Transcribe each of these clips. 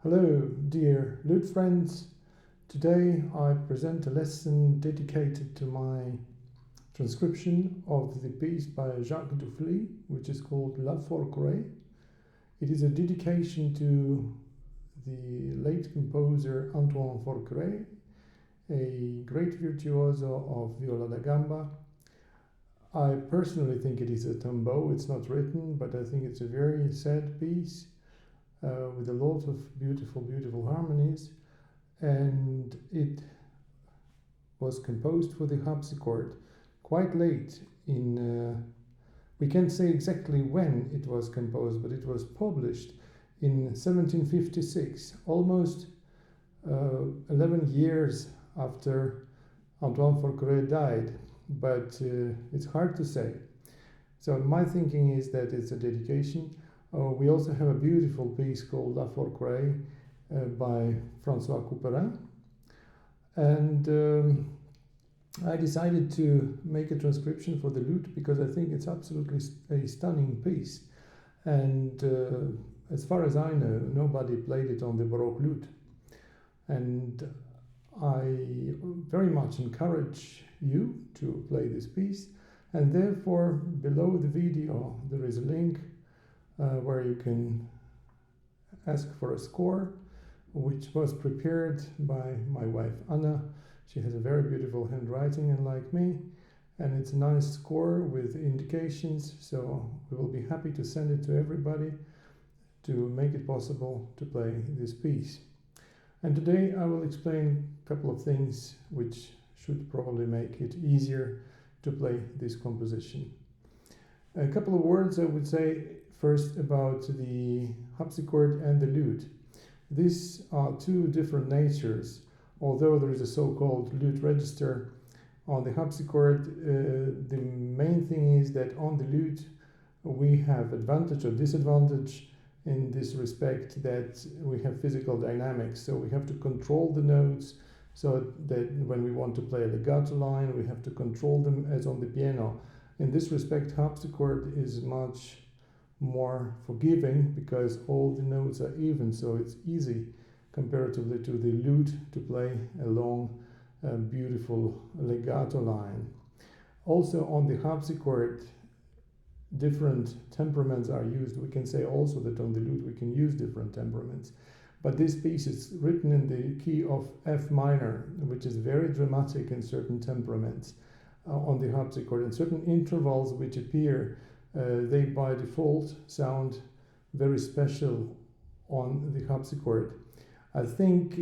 Hello, dear lute friends. Today I present a lesson dedicated to my transcription of the piece by Jacques Duphly, which is called La Forqueray. It is a dedication to the late composer Anton Birula, a great virtuoso of viola da gamba. I personally think it is a tombeau. It's not written, but I think it's a very sad piece with a lot of beautiful harmonies, and it was composed for the harpsichord quite late in we can't say exactly when it was composed, but it was published in 1756, almost 11 years after Antoine Forqueray died, but it's hard to say. So my thinking is that it's a dedication. We also have a beautiful piece called La Forqueray by François Couperin, and I decided to make a transcription for the lute because I think it's absolutely a stunning piece, and as far as I know, nobody played it on the Baroque lute, and I very much encourage you to play this piece, and therefore below the video there is a link where you can ask for a score, which was prepared by my wife Anna. She has a very beautiful handwriting, and like me, and it's a nice score with indications, so we will be happy to send it to everybody to make it possible to play this piece. And today I will explain a couple of things which should probably make it easier to play this composition. A couple of words I would say first about the harpsichord and the lute. These are two different natures. Although there is a so-called lute register on the harpsichord, the main thing is that on the lute we have advantage or disadvantage in this respect, that we have physical dynamics. So we have to control the notes, so that when we want to play a legato line, we have to control them as on the piano. In this respect, harpsichord is much more forgiving because all the notes are even, so it's easy comparatively to the lute to play a long, beautiful legato line. Also on the harpsichord, different temperaments are used. We can say also that on the lute we can use different temperaments. But this piece is written in the key of F minor, which is very dramatic in certain temperaments on the harpsichord, and certain intervals which appear, they by default sound very special on the harpsichord. I think,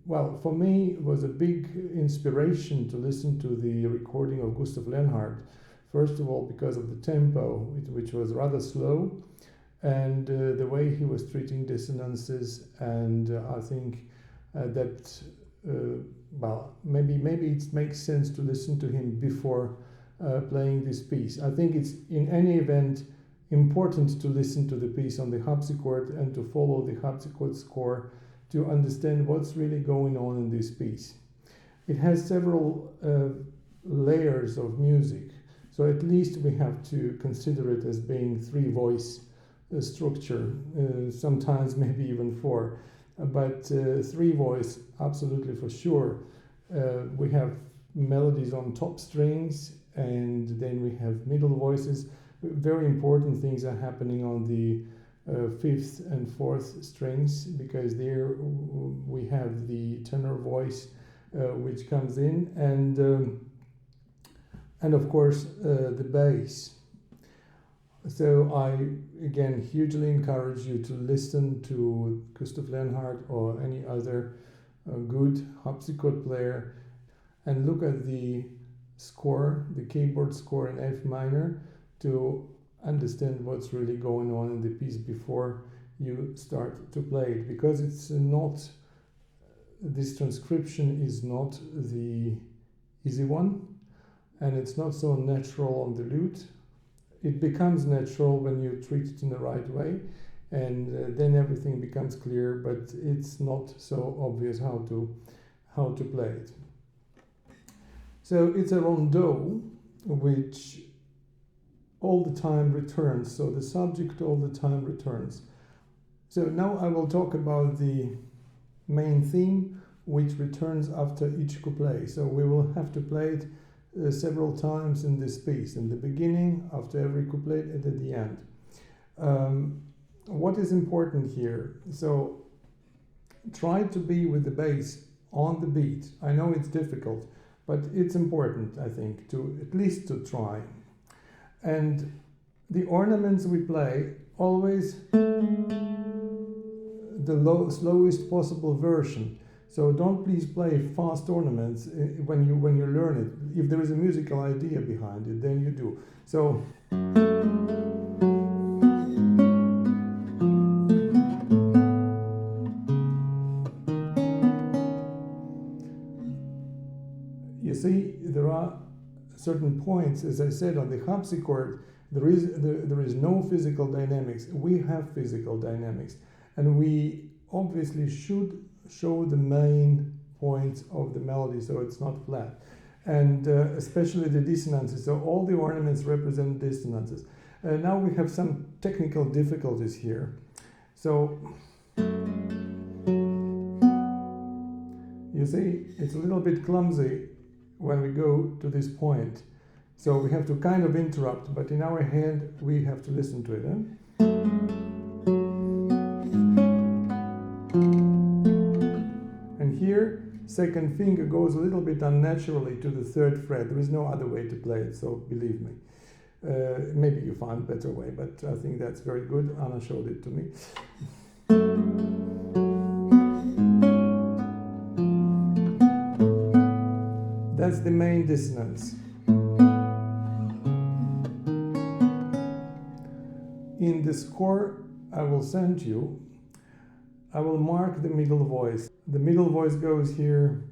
well, for me it was a big inspiration to listen to the recording of Gustav Leonhardt. First of all, because of the tempo, which was rather slow, and the way he was treating dissonances, and I think that, well, maybe it makes sense to listen to him before playing this piece. I think it's, in any event, important to listen to the piece on the harpsichord and to follow the harpsichord score to understand what's really going on in this piece. It has several layers of music, so at least we have to consider it as being three-voice structure, sometimes maybe even four, but three-voice absolutely for sure. We have melodies on top strings, and then we have middle voices. Very important things are happening on the fifth and fourth strings, because there we have the tenor voice which comes in, and of course the bass. So I again hugely encourage you to listen to Gustav Leonhardt or any other good harpsichord player and look at the score, the keyboard score in F minor, to understand what's really going on in the piece before you start to play it, because it's not, this transcription is not the easy one, and it's not so natural on the lute. It becomes natural when you treat it in the right way, and then everything becomes clear, but it's not so obvious how to play it. So it's a rondeau which all the time returns, so the subject all the time returns. So now I will talk about the main theme, which returns after each couplet. So we will have to play it several times in this piece, in the beginning, after every couplet, and at the end. What is important here? So try to be with the bass on the beat. I know it's difficult, but it's important, I think, to at least to try. And the ornaments we play, always the slowest possible version. So don't please play fast ornaments when you learn it. If there is a musical idea behind it, then you do. So you see, there are certain points, as I said, on the harpsichord, there is no physical dynamics. We have physical dynamics, and we obviously should show the main points of the melody so it's not flat, and especially the dissonances. So all the ornaments represent dissonances. Now we have some technical difficulties here. So you see, it's a little bit clumsy when we go to this point. So we have to kind of interrupt, but in our hand we have to listen to it. And here, second finger goes a little bit unnaturally to the third fret. There is no other way to play it, so believe me. Maybe you find a better way, but I think that's very good. Anna showed it to me. That's the main dissonance. In the score I will send you, I will mark the middle voice. The middle voice goes here.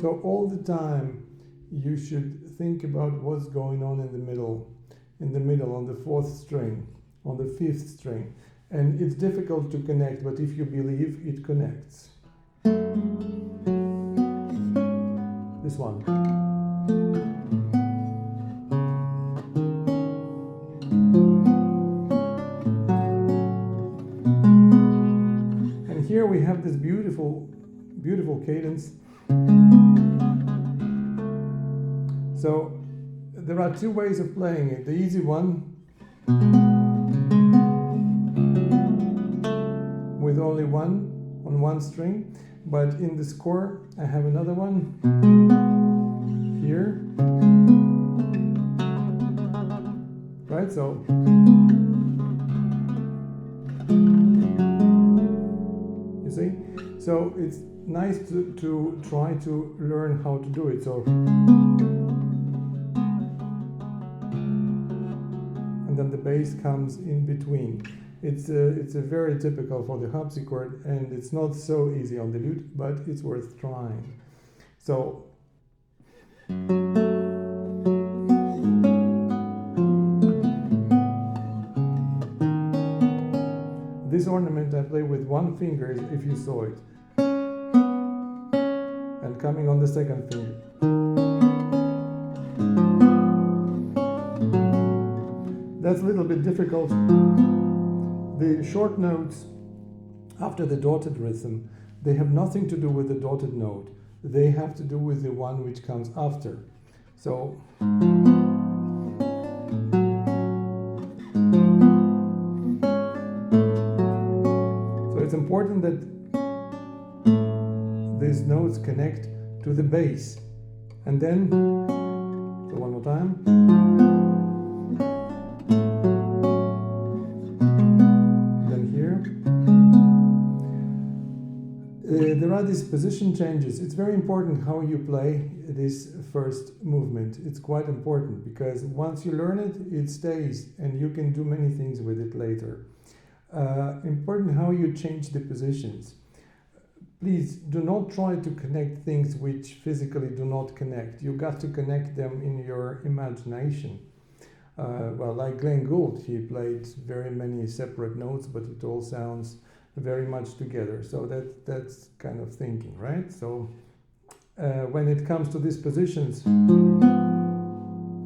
So all the time you should think about what's going on in the middle, on the fourth string, on the fifth string. And it's difficult to connect, but if you believe, it connects. This one. And here we have this beautiful, beautiful cadence. So there are two ways of playing it. The easy one, with only one on one string, but in the score I have another one here, right? So you see, so it's nice to try to learn how to do it. So and then the bass comes in between. It's a very typical for the harpsichord, and it's not so easy on the lute, but it's worth trying. So this ornament I play with one finger, if you saw it, and coming on the second finger. That's a little bit difficult. The short notes after the dotted rhythm, they have nothing to do with the dotted note. They have to do with the one which comes after. So it's important that these notes connect to the bass. And then, so one more time. There are these position changes. It's very important how you play this first movement. It's quite important because once you learn it, it stays and you can do many things with it later. Important how you change the positions. Please do not try to connect things which physically do not connect. You got to connect them in your imagination. Well, like Glenn Gould, he played very many separate notes, but it all sounds very much together. So that's kind of thinking, right? So when it comes to these positions,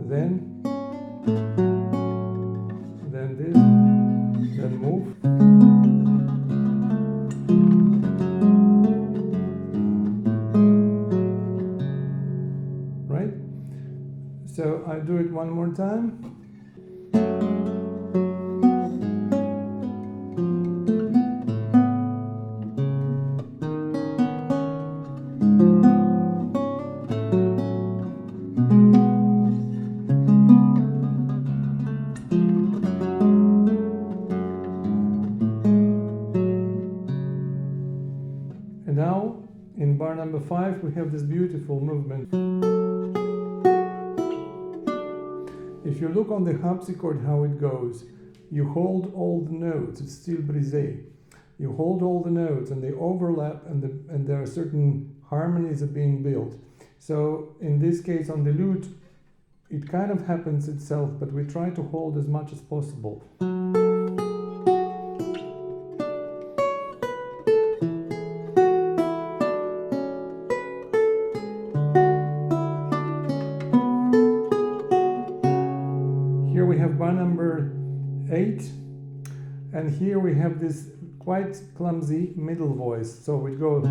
then this, then move. Right? So I do it one more time. And now, in bar number 5, we have this beautiful movement. If you look on the harpsichord how it goes, you hold all the notes, it's still brisé. You hold all the notes and they overlap, and there are certain harmonies that are being built. So in this case on the lute, it kind of happens itself, but we try to hold as much as possible. Here we have bar number 8, and here we have this quite clumsy middle voice. So we go.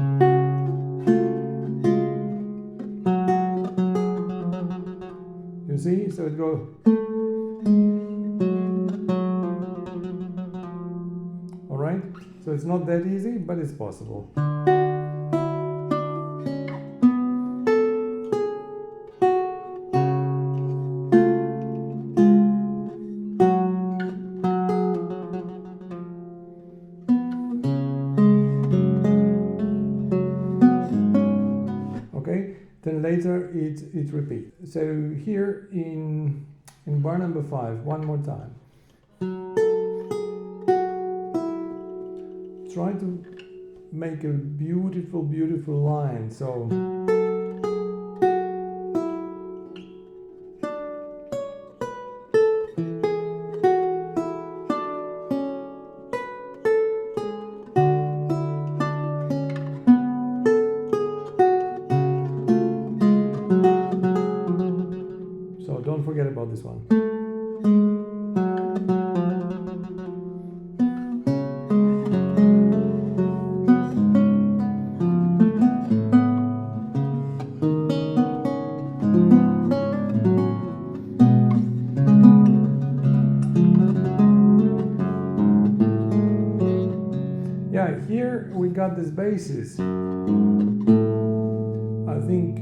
You see? So it goes. All right? So it's not that easy, but it's possible. Then later it repeats. So here in bar number 5, one more time. Try to make a beautiful, beautiful line. So don't forget about this one. Yeah, here we got this basis. I think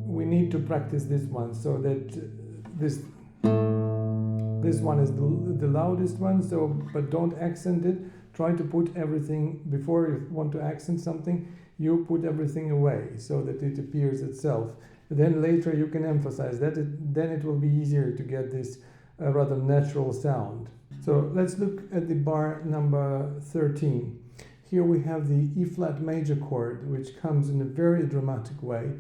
we need to practice this one so that this one is the loudest one, so but don't accent it. Try to put everything, before you want to accent something, you put everything away so that it appears itself. Then later you can emphasize that, then it will be easier to get this rather natural sound. So let's look at the bar number 13. Here we have the E flat major chord, which comes in a very dramatic way.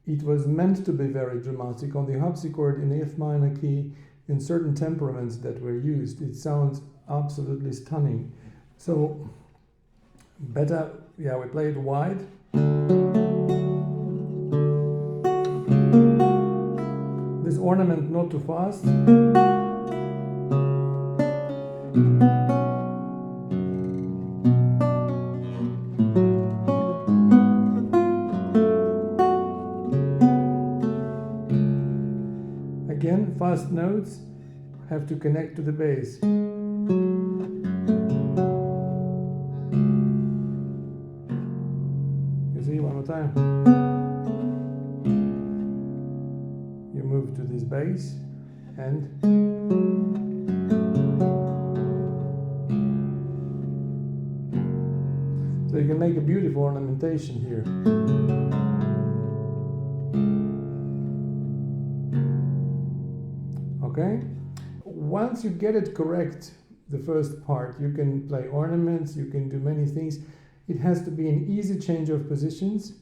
It was meant to be very dramatic on the harpsichord in F minor key in certain temperaments that were used. It sounds absolutely stunning. So better, yeah, we play it wide. This ornament not too fast. Again, fast notes have to connect to the bass. You see, one more time. You move to this bass and so you can make a beautiful ornamentation here. Okay? Once you get it correct, the first part, you can play ornaments, you can do many things. It has to be an easy change of positions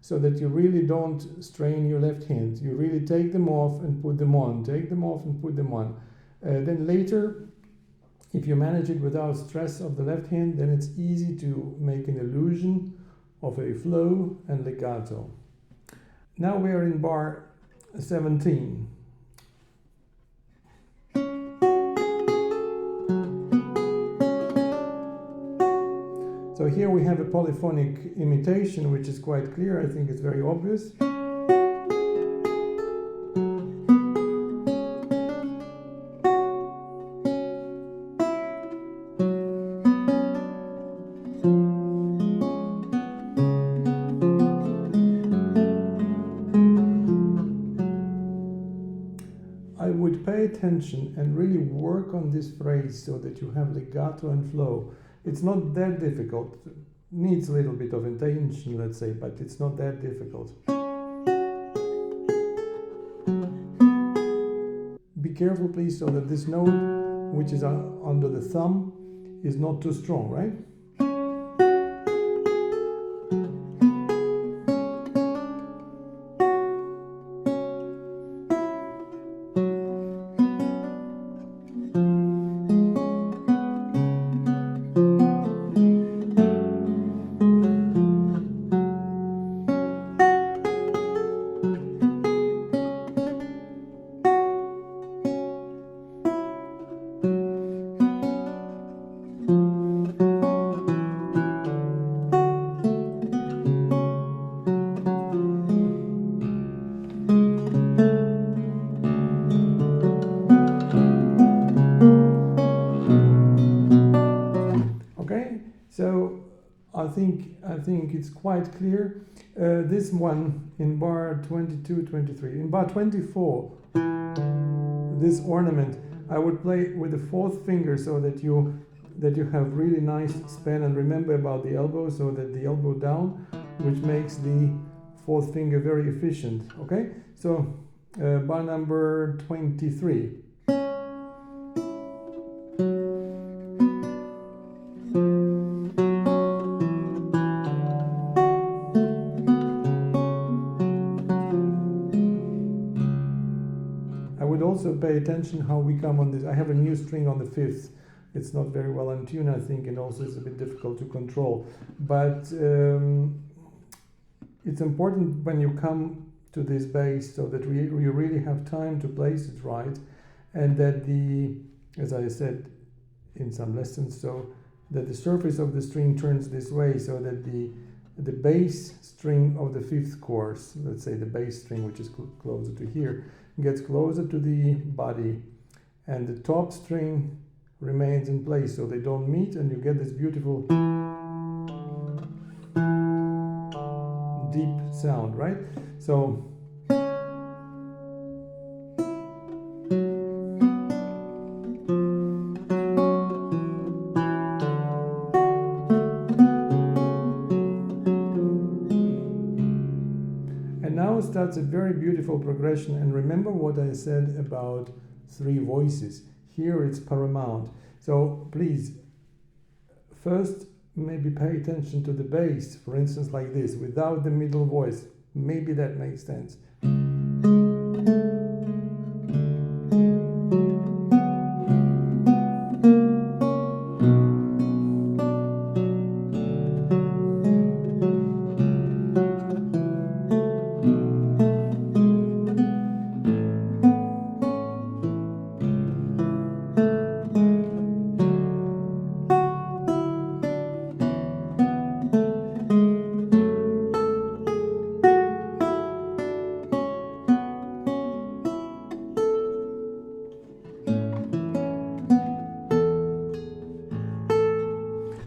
so that you really don't strain your left hand. You really take them off and put them on, take them off and put them on. Then later, if you manage it without stress of the left hand, then it's easy to make an illusion of a flow and legato. Now we are in bar 17. So here we have a polyphonic imitation, which is quite clear. I think it's very obvious. I would pay attention and really work on this phrase so that you have legato and flow. It's not that difficult. Needs a little bit of intention, let's say, but it's not that difficult. Be careful, please, so that this note, which is under the thumb, is not too strong, right? So I think it's quite clear. This one in bar 22, 23. In bar 24, this ornament, I would play with the fourth finger so that you have really nice span, and remember about the elbow, so that the elbow down, which makes the fourth finger very efficient. Okay, so bar number 23. Also pay attention how we come on this. I have a new string on the fifth. It's not very well in tune, I think, and also it's a bit difficult to control. But it's important when you come to this bass so that we really have time to place it right, and that as I said in some lessons, so that the surface of the string turns this way, so that the bass string of the fifth course, let's say the bass string, which is closer to here, gets closer to the body, and the top string remains in place, so they don't meet, and you get this beautiful deep sound, right? So starts a very beautiful progression, and remember what I said about three voices. Here it's paramount. So please, first maybe pay attention to the bass, for instance like this, without the middle voice. Maybe that makes sense.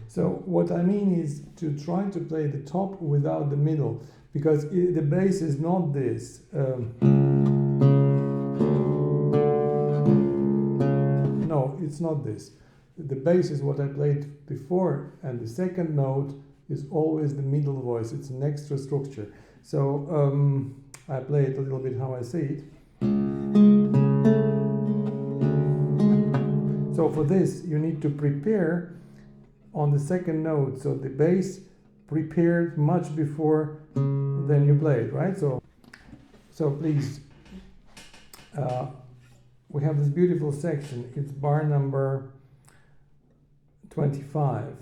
So what I mean is to try to play the top without the middle, because the bass is not this. No, it's not this. The bass is what I played before, and the second note is always the middle voice. It's an extra structure. So I play it a little bit how I say it. So for this, you need to prepare on the second note, so the bass prepared much before then you play it, right? So please, we have this beautiful section. It's bar number 25.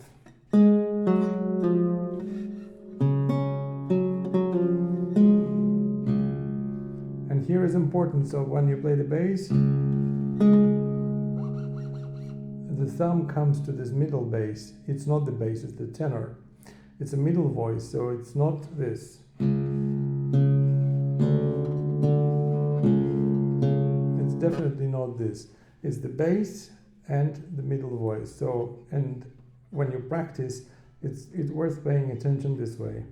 important. So when you play the bass, the thumb comes to this middle bass. It's not the bass, it's the tenor. It's a middle voice, so it's not this. It's definitely not this. It's the bass and the middle voice. So, and when you practice, it's worth paying attention this way.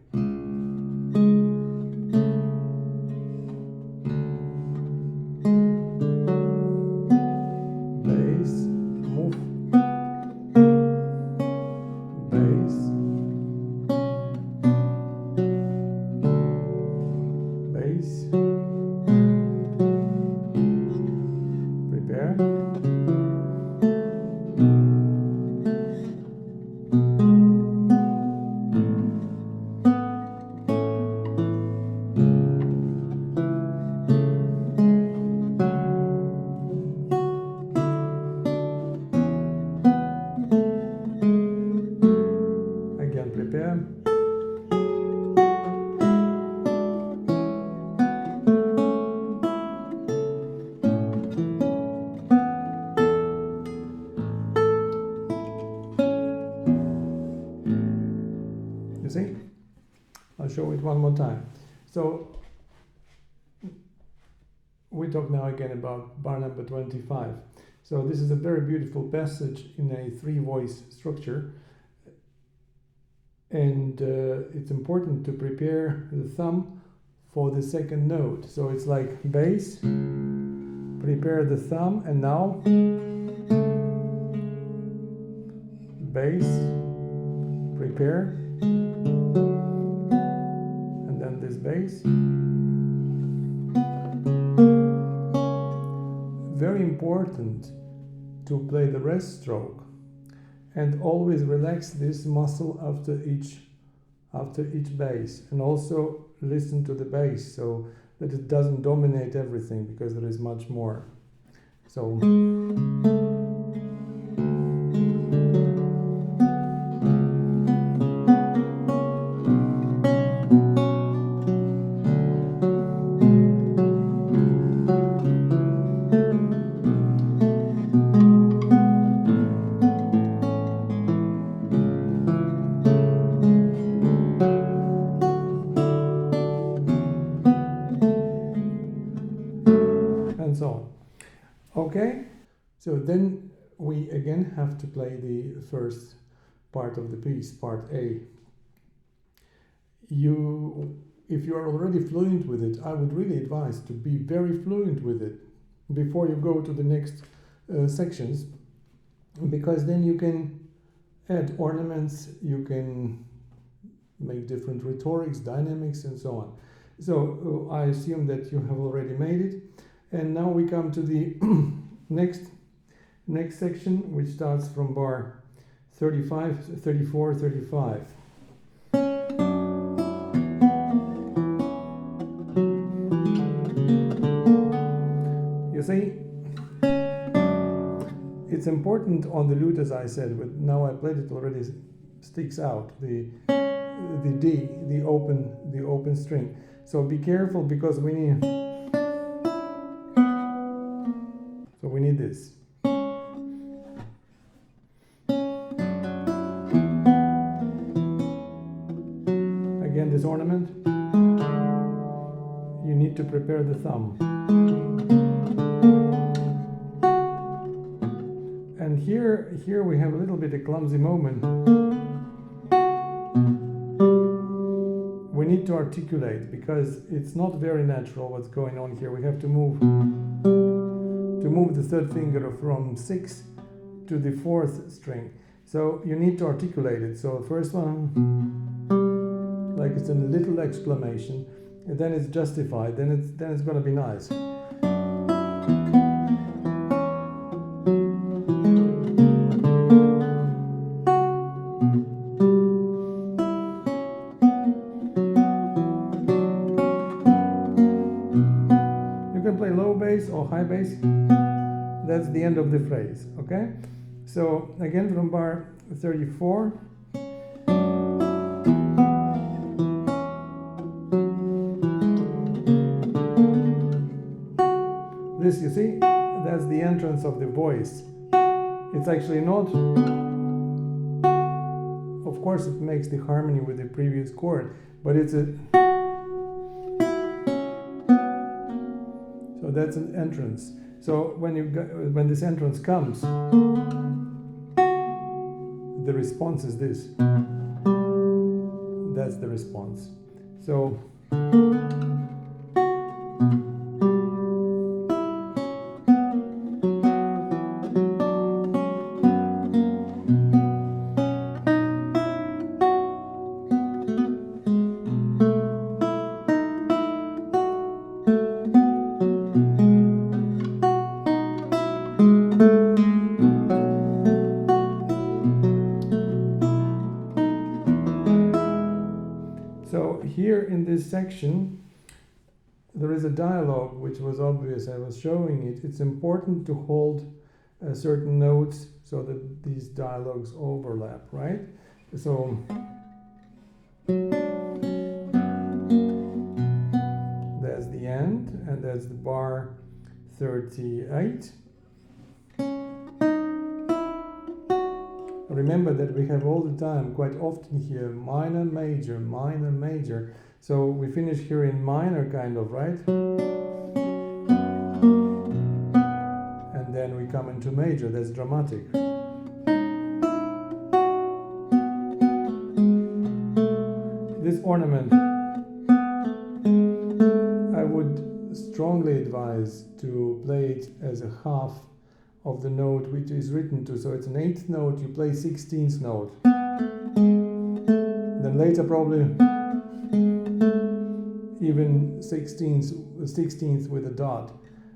See? I'll show it one more time. So we talk now again about bar number 25. So this is a very beautiful passage in a three-voice structure, and it's important to prepare the thumb for the second note. So it's like bass, prepare the thumb, and now bass, prepare, bass. Very important to play the rest stroke and always relax this muscle after each bass, and also listen to the bass so that it doesn't dominate everything, because there is much more. So okay, so then we again have to play the first part of the piece, part A. If you are already fluent with it, I would really advise to be very fluent with it before you go to the next sections, because then you can add ornaments, you can make different rhetorics, dynamics, and so on. So I assume that you have already made it. And now we come to the next section, which starts from bar 35, 34, 35. You see, it's important on the lute, as I said, but now I played it already, sticks out the D, the open string. So be careful, because we need this. Again, this ornament, you need to prepare the thumb. And here we have a little bit of clumsy moment. We need to articulate, because it's not very natural what's going on here. We have to move the third finger from 6 to the 4th string. So you need to articulate it. So the first one, like it's a little exclamation, and then it's justified, then it's going to be nice. You can play low bass or high bass. That's the end of the phrase, okay? So again, from bar 34. this, you see, that's the entrance of the voice. It's actually not, of course it makes the harmony with the previous chord, but it's a, so that's an entrance. So when this entrance comes, the response is this. That's the response. So here in this section, there is a dialogue which was obvious. I was showing it. It's important to hold certain notes so that these dialogues overlap, right? So that's the end, and that's the bar 38. Remember that we have all the time, quite often here, minor, major, minor, major. So we finish here in minor, kind of, right? And then we come into major, that's dramatic. This ornament, I would strongly advise to play it as a half of the note which is written to. So it's an 8th note, you play 16th note. Then later probably even 16th with a dot.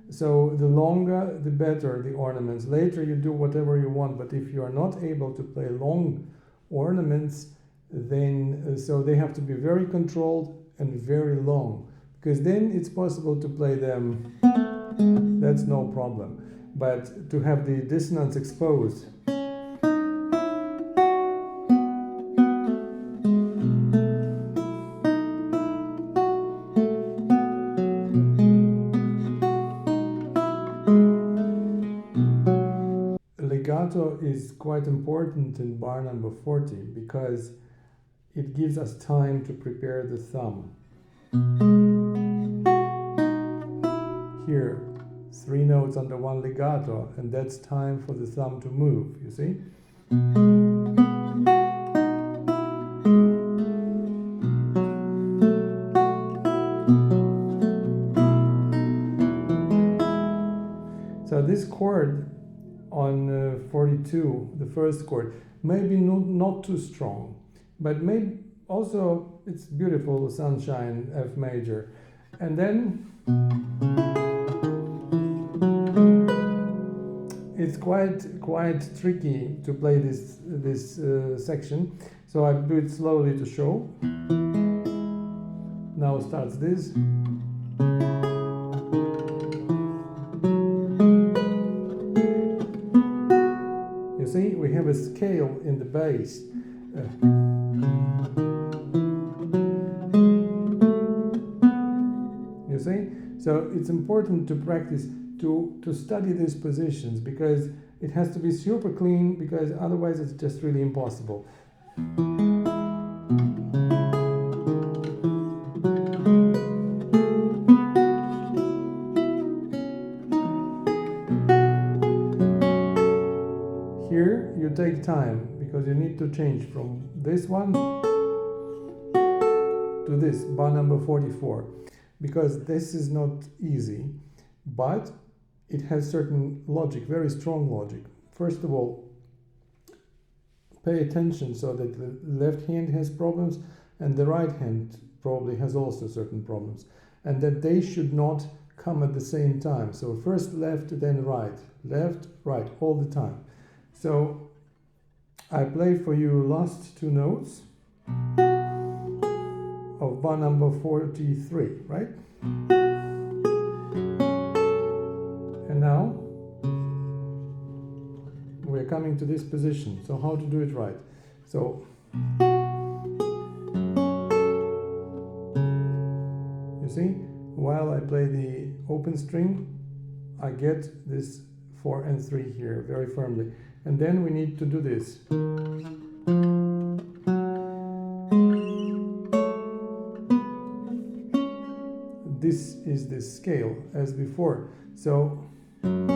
So the longer the better the ornaments. Later you do whatever you want, but if you are not able to play long ornaments, then so they have to be very controlled and very long, because then it's possible to play them, that's no problem. But to have the dissonance exposed, legato is quite important in bar number 40 because it gives us time to prepare the thumb. Here, 3 notes under 1 legato, and that's time for the thumb to move, you see? So this chord on 42, the first chord, maybe not too strong, but maybe also it's beautiful, sunshine, F major. And then it's quite tricky to play this section, so I do it slowly to show. Now starts this. You see, we have a scale in the bass. You see, so it's important to practice to study these positions, because it has to be super clean, because otherwise it's just really impossible. Here you take time, because you need to change from this one to this, bar number 44, because this is not easy, but it has certain logic, very strong logic. First of all, pay attention so that the left hand has problems and the right hand probably has also certain problems, and that they should not come at the same time. So first left, then right, left, right, all the time. So I play for you last 2 notes of bar number 43, right? And now we're coming to this position. So how to do it right? So you see, while I play the open string, I get this 4 and 3 here very firmly. And then we need to do this. This is the scale as before. So you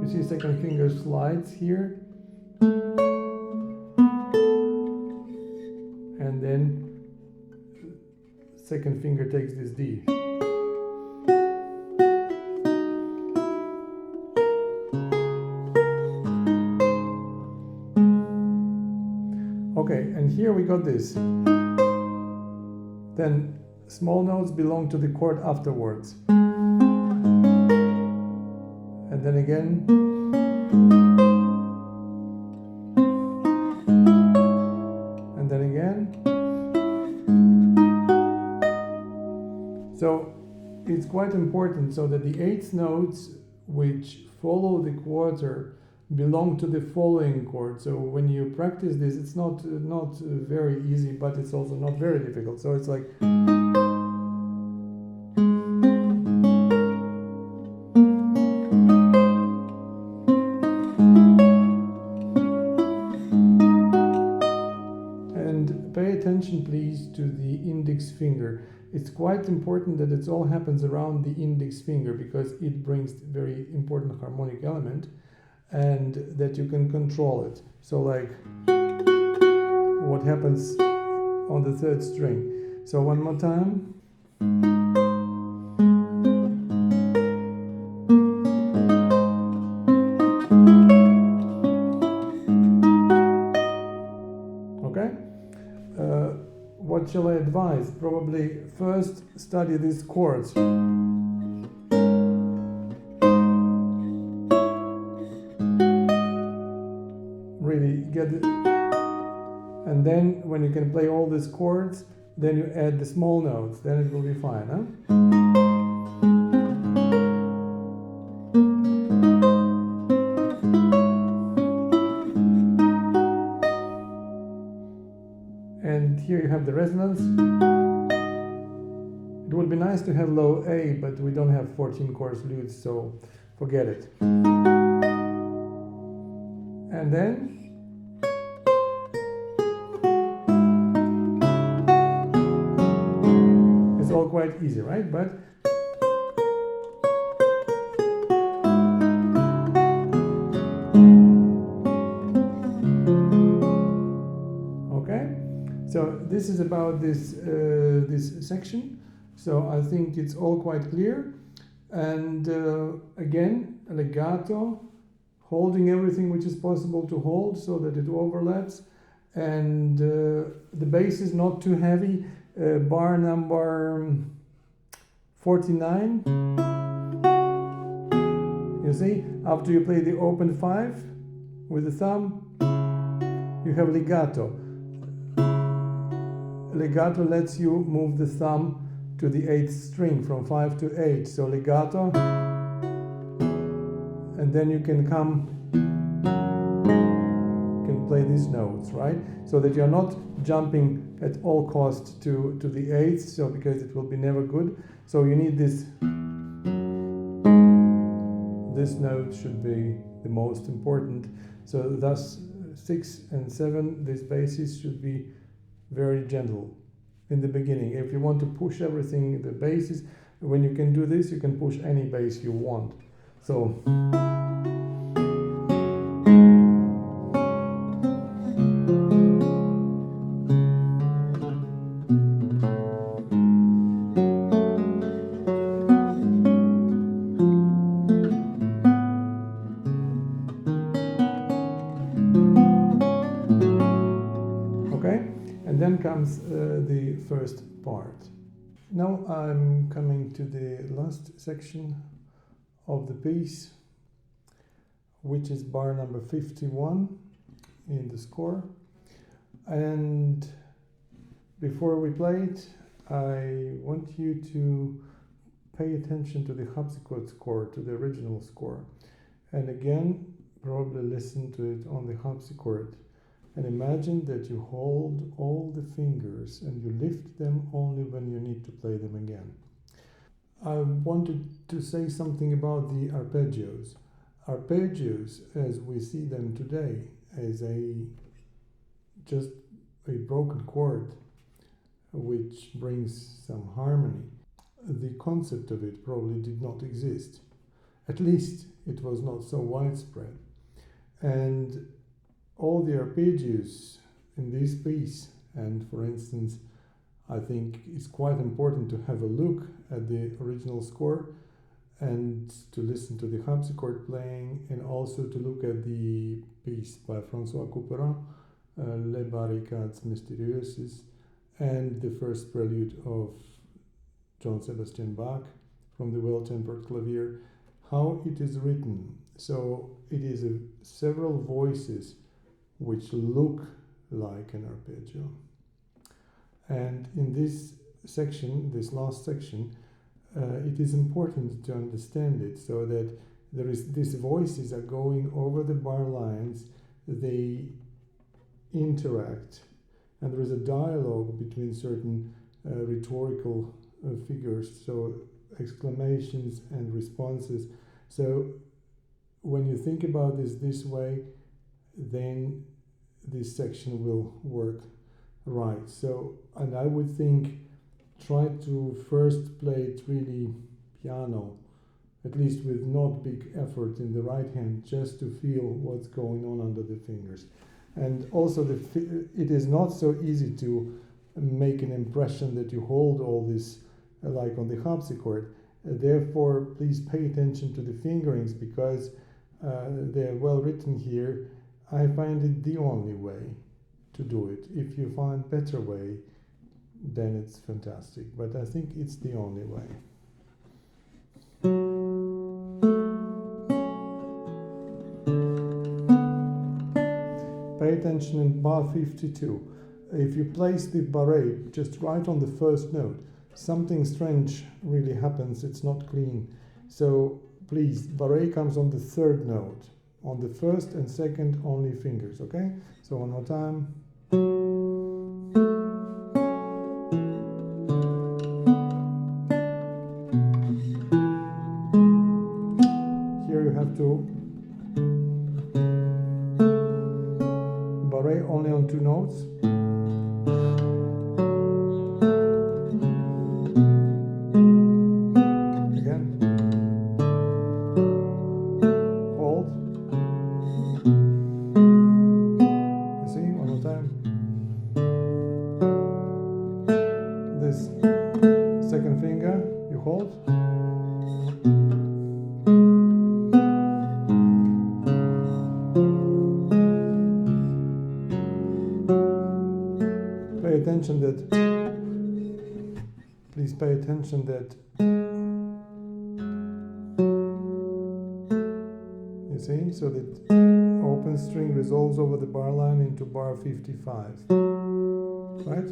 see second finger slides here. And then second finger takes this D. Okay, and here we got this. Then small notes belong to the chord afterwards. And then again. And then again. So it's quite important so that the eighth notes which follow the quarter belong to the following chord. So when you practice this, it's not very easy, but it's also not very difficult. So it's like and pay attention please to the index finger. It's quite important that it all happens around the index finger because it brings very important harmonic element and that you can control it. So like what happens on the third string. So one more time. Okay? What shall I advise? Probably first study these chords. Really get it. And then when you can play all these chords, then you add the small notes, then it will be fine, huh? And here you have the resonance. It would be nice to have low A, but we don't have 14 chorus lutes, so forget it. And then it's all quite easy, right? But okay, so this is about this this section. So I think it's all quite clear. And again, legato, holding everything which is possible to hold so that it overlaps. And the bass is not too heavy. Bar number 49. You see, after you play the open 5 with the thumb, you have legato. Legato lets you move the thumb to the 8th string from 5 to 8. So legato, and then you can play these notes, right? So that you're not jumping at all costs to the 8th, so because it will be never good. So you need this. This note should be the most important. So thus 6 and 7, these basses should be very gentle in the beginning. If you want to push everything, the basses, when you can do this, you can push any bass you want. So then comes the first part. Now I'm coming to the last section of the piece, which is bar number 51 in the score. And before we play it, I want you to pay attention to the harpsichord score, to the original score. And again, probably listen to it on the harpsichord. And imagine that you hold all the fingers and you lift them only when you need to play them again. I wanted to say something about the arpeggios. Arpeggios, as we see them today, as just a broken chord which brings some harmony. The concept of it probably did not exist. At least it was not so widespread. And all the arpeggios in this piece, and for instance, I think it's quite important to have a look at the original score and to listen to the harpsichord playing, and also to look at the piece by François Couperin, Les Barricades Mystérieuses, and the first prelude of John Sebastian Bach from the Well-Tempered Clavier, how it is written. So it is several voices which look like an arpeggio. And in this section, this last section, it is important to understand it, so that these voices are going over the bar lines, they interact, and there is a dialogue between certain rhetorical figures, so exclamations and responses. So when you think about this way, then this section will work right. So, and I would think, try to first play it really piano, at least with not big effort in the right hand, just to feel what's going on under the fingers. And also it is not so easy to make an impression that you hold all this like on the harpsichord. Therefore, please pay attention to the fingerings, because they're well written here. I find it the only way to do it. If you find better way, then it's fantastic. But I think it's the only way. Pay attention in bar 52. If you place the barré just right on the first note, something strange really happens. It's not clean. So please, barré comes on the third note. On the first and second, only fingers, okay? So one more time. Here you have to barré only on two notes. Again. Hold. You see, one more time. This second finger, you hold. Pay attention that, please pay attention that, you see, so that open string resolves over the bar line into bar 55, right?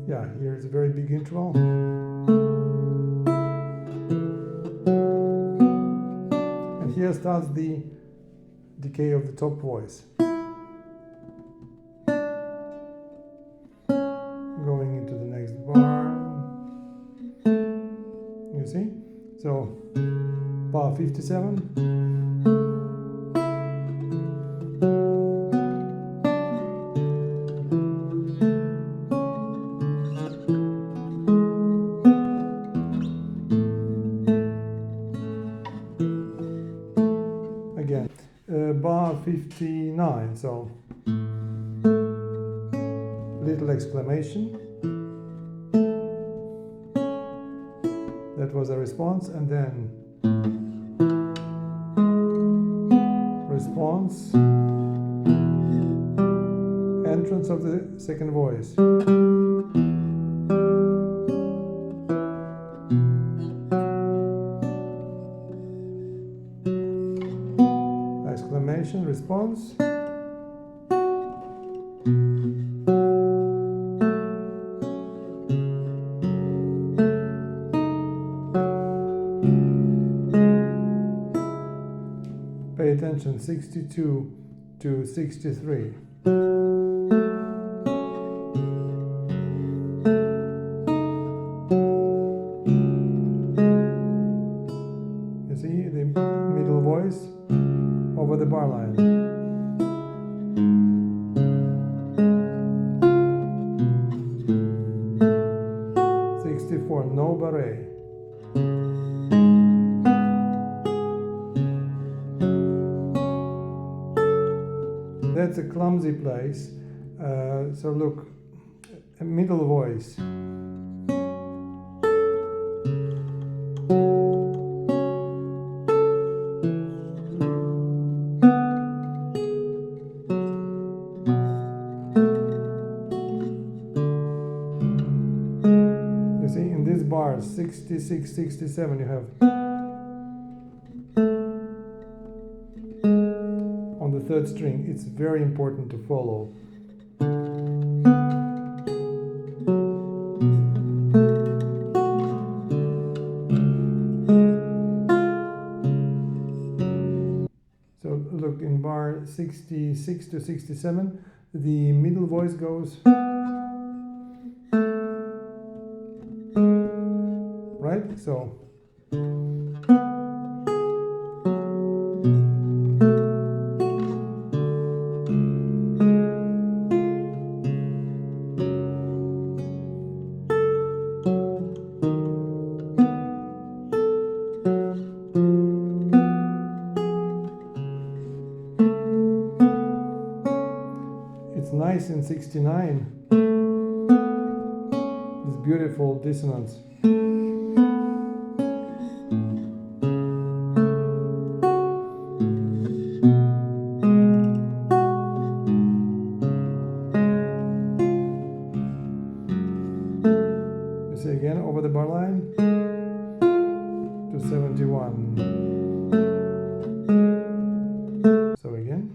Yeah, here's a very big interval. And here starts the decay of the top voice. Going into the next bar. You see? So, bar 57. Again, bar 59, so little exclamation, that was a response, and then response, entrance of the second voice. goes. Pay attention, 62 to 63. You see the middle voice over the bar line. No barré. That's a clumsy place. So look, a middle voice. You see, in this bar, 66, 67, you have on the third string. It's very important to follow. So look, in bar 66 to 67, the middle voice goes right, so it's nice in 69, this beautiful dissonance. You see again over the bar line to 71. So again.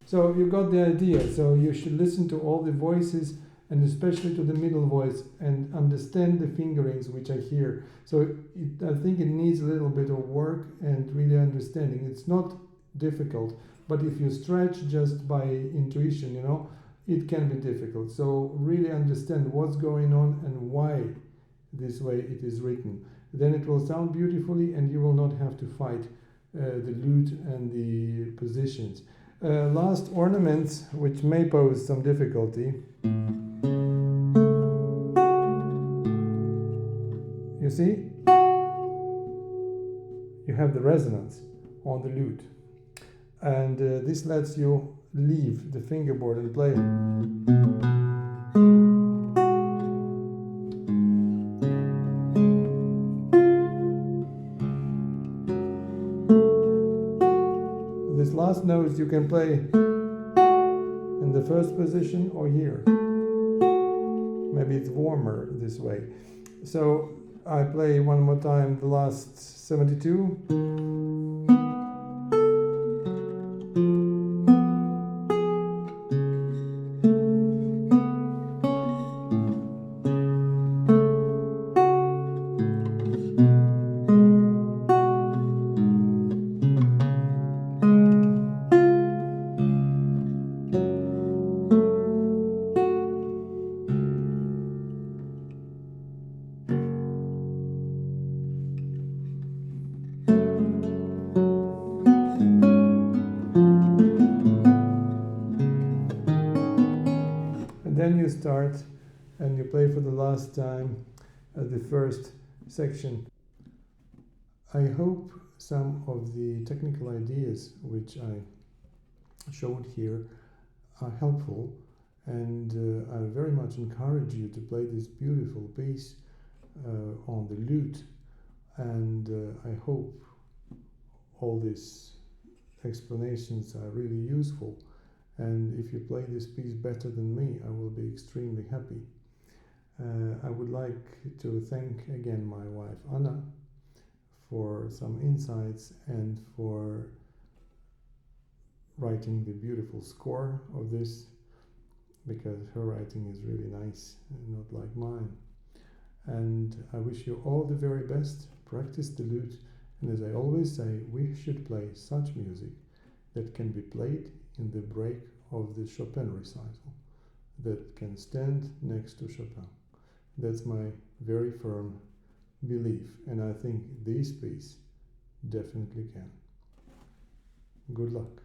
So you got the idea. So you should listen to all the voices and especially to the middle voice and understand the fingerings which I hear. So I think it needs a little bit of work and really understanding. It's not difficult, but if you stretch just by intuition, you know, it can be difficult. So really understand what's going on and why this way it is written. Then it will sound beautifully and you will not have to fight the lute and the positions. Last ornaments, which may pose some difficulty. You see, you have the resonance on the lute, and this lets you leave the fingerboard and play. This last note you can play in the first position or here. Maybe it's warmer this way. So I play one more time the last 72. Then you start and you play for the last time the first section. I hope some of the technical ideas which I showed here are helpful, and I very much encourage you to play this beautiful piece on the lute, and I hope all these explanations are really useful, and if you play this piece better than me, I will be extremely happy. I would like to thank again my wife Anna for some insights and for writing the beautiful score of this, because her writing is really nice and not like mine. And I wish you all the very best. Practice the lute, and as I always say, we should play such music that can be played in the break of the Chopin recital, that can stand next to Chopin. That's my very firm belief, and I think this piece definitely can. Good luck.